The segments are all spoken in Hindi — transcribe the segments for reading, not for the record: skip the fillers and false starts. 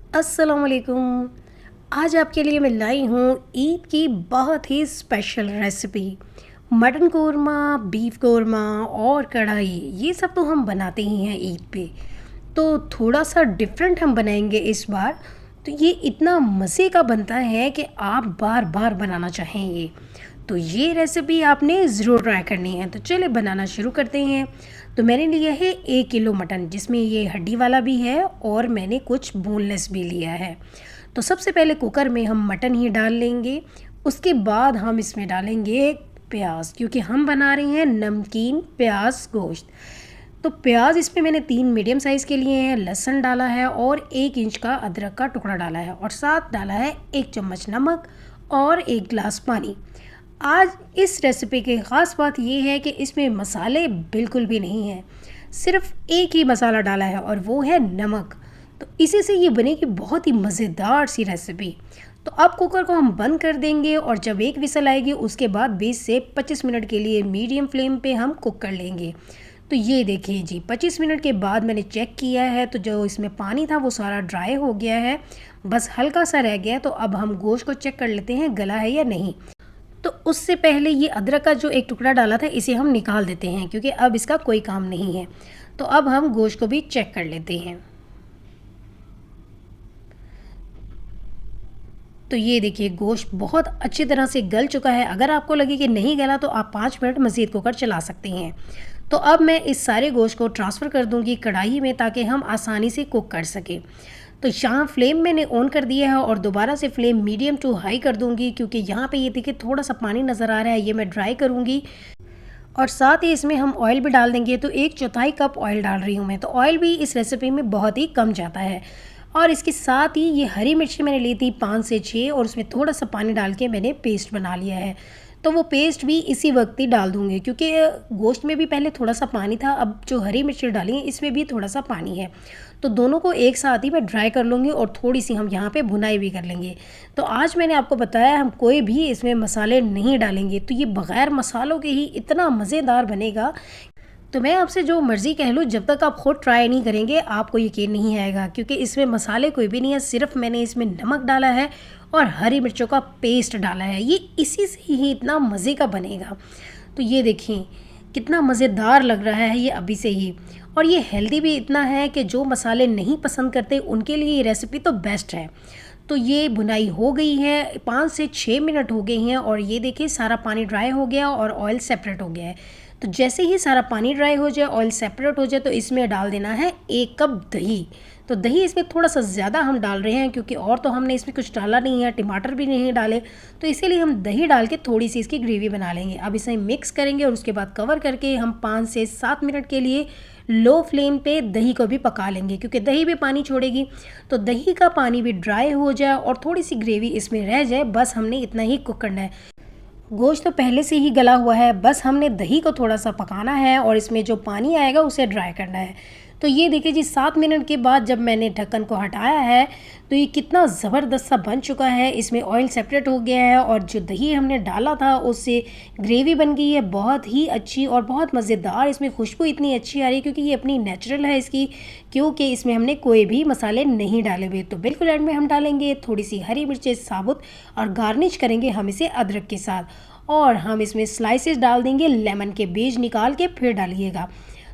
अस्सलाम वालेकुम। आज आपके लिए मैं लाई हूँ ईद की बहुत ही special recipe. Mutton korma, beef korma और कढ़ाई, ये सब तो हम बनाते ही हैं ईद पे। तो थोड़ा सा डिफरेंट हम बनाएंगे इस बार। तो ये इतना मज़े का बनता है कि आप बार बार बनाना चाहेंगे। तो ये रेसिपी आपने ज़रूर ट्राई करनी है। तो चलिए बनाना शुरू करते हैं। तो मैंने लिया है 1 किलो मटन, जिसमें ये हड्डी वाला भी है और मैंने कुछ बोनलेस भी लिया है। तो सबसे पहले कुकर में हम मटन ही डाल लेंगे। उसके बाद हम इसमें डालेंगे प्याज, क्योंकि हम बना रहे हैं नमकीन प्याज गोश्त। तो प्याज इसमें मैंने 3 मीडियम साइज़ के लिए हैं, लहसुन डाला है और 1 इंच का अदरक का टुकड़ा डाला है और साथ डाला है 1 चम्मच नमक और 1 गिलास पानी। आज इस रेसिपी की ख़ास बात ये है कि इसमें मसाले बिल्कुल भी नहीं हैं, सिर्फ एक ही मसाला डाला है और वो है नमक। तो इसी से ये बनेगी बहुत ही मज़ेदार सी रेसिपी। तो अब कुकर को हम बंद कर देंगे और जब एक विसल आएगी उसके बाद 20 से 25 मिनट के लिए मीडियम फ्लेम पे हम कुक कर लेंगे। तो ये देखिए जी, 25 मिनट के बाद मैंने चेक किया है तो जो इसमें पानी था वो सारा ड्राई हो गया है, बस हल्का सा रह गया है। तो अब हम गोश्त को चेक कर लेते हैं गला है या नहीं। तो उससे पहले ये अदरक का जो एक टुकड़ा डाला था इसे हम निकाल देते हैं, क्योंकि अब इसका कोई काम नहीं है। तो अब हम गोश्त को भी चेक कर लेते हैं। तो ये देखिए, गोश्त बहुत अच्छी तरह से गल चुका है। अगर आपको लगे कि नहीं गला तो आप 5 मिनट मज़ीद कुकर चला सकते हैं। तो अब मैं इस सारे गोश्त को ट्रांसफ़र कर दूंगी कढ़ाई में, ताकि हम आसानी से कुक कर सकें। तो यहाँ फ्लेम मैंने ऑन कर दिया है और दोबारा से फ्लेम मीडियम टू हाई कर दूंगी, क्योंकि यहाँ पे ये देखिए थोड़ा सा पानी नज़र आ रहा है, ये मैं ड्राई करूँगी। और साथ ही इसमें हम ऑयल भी डाल देंगे। तो 1/4 कप ऑयल डाल रही हूँ मैं। तो ऑयल भी इस रेसिपी में बहुत ही कम जाता है। और इसके साथ ही ये हरी मिर्ची मैंने ली थी 5 से 6, और उसमें थोड़ा सा पानी डाल के मैंने पेस्ट बना लिया है। तो वो पेस्ट भी इसी वक्त ही डाल दूँगी, क्योंकि गोश्त में भी पहले थोड़ा सा पानी था, अब जो हरी मिर्ची डाली है इसमें भी थोड़ा सा पानी है। तो दोनों को एक साथ ही मैं ड्राई कर लूँगी और थोड़ी सी हम यहाँ पे भुनाई भी कर लेंगे। तो आज मैंने आपको बताया हम कोई भी इसमें मसाले नहीं डालेंगे, तो ये बग़ैर मसालों के ही इतना मज़ेदार बनेगा। तो मैं आपसे जो मर्ज़ी कह लूँ, जब तक आप ख़ुद ट्राई नहीं करेंगे आपको यकीन नहीं आएगा, क्योंकि इसमें मसाले कोई भी नहीं है, सिर्फ मैंने इसमें नमक डाला है और हरी मिर्चों का पेस्ट डाला है। ये इसी से ही इतना मज़े का बनेगा। तो ये देखिए कितना मज़ेदार लग रहा है ये अभी से ही। और ये हेल्दी भी इतना है कि जो मसाले नहीं पसंद करते उनके लिए ये रेसिपी तो बेस्ट है। तो ये भुनाई हो गई है, 5 से 6 मिनट हो गए हैं और ये देखिए सारा पानी ड्राई हो गया और ऑयल सेपरेट हो गया है। तो जैसे ही सारा पानी ड्राई हो जाए, ऑयल सेपरेट हो जाए, तो इसमें डाल देना है 1 कप दही। तो दही इसमें थोड़ा सा ज़्यादा हम डाल रहे हैं, क्योंकि और तो हमने इसमें कुछ डाला नहीं है, टमाटर भी नहीं डाले, तो इसीलिए हम दही डाल के थोड़ी सी इसकी ग्रेवी बना लेंगे। अब इसे मिक्स करेंगे और उसके बाद कवर करके हम 5 से 7 मिनट के लिए लो फ्लेम पे दही को भी पका लेंगे, क्योंकि दही भी पानी छोड़ेगी। तो दही का पानी भी ड्राई हो जाए और थोड़ी सी ग्रेवी इसमें रह जाए, बस हमने इतना ही कुक करना है। गोश्त तो पहले से ही गला हुआ है, बस हमने दही को थोड़ा सा पकाना है और इसमें जो पानी आएगा उसे ड्राई करना है। तो ये देखिए जी, 7 मिनट के बाद जब मैंने ढक्कन को हटाया है तो ये कितना ज़बरदस्त सा बन चुका है। इसमें ऑयल सेपरेट हो गया है और जो दही हमने डाला था उससे ग्रेवी बन गई है बहुत ही अच्छी और बहुत मज़ेदार। इसमें खुशबू इतनी अच्छी आ रही है, क्योंकि ये अपनी नेचुरल है इसकी, क्योंकि इसमें हमने कोई भी मसाले नहीं डाले हुए। तो बिल्कुल एंड में हम डालेंगे थोड़ी सी हरी मिर्चें साबुत और गार्निश करेंगे हम इसे अदरक के साथ। और हम इसमें स्लाइसेस डाल देंगे, लेमन के बीज निकाल के फिर डालिएगा।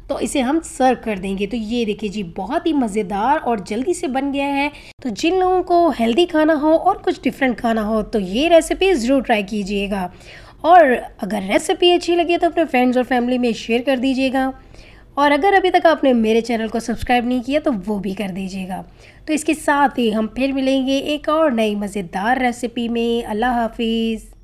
तो इसे हम सर्व कर देंगे। तो ये देखिए जी, बहुत ही मज़ेदार और जल्दी से बन गया है। तो जिन लोगों को हेल्दी खाना हो और कुछ डिफरेंट खाना हो तो ये रेसिपी ज़रूर ट्राई कीजिएगा। और अगर रेसिपी अच्छी लगी तो अपने फ्रेंड्स और फैमिली में शेयर कर दीजिएगा। और अगर अभी तक आपने मेरे चैनल को सब्सक्राइब नहीं किया तो वो भी कर दीजिएगा। तो इसके साथ ही हम फिर मिलेंगे एक और नई मज़ेदार रेसिपी में। अल्लाह हाफिज़।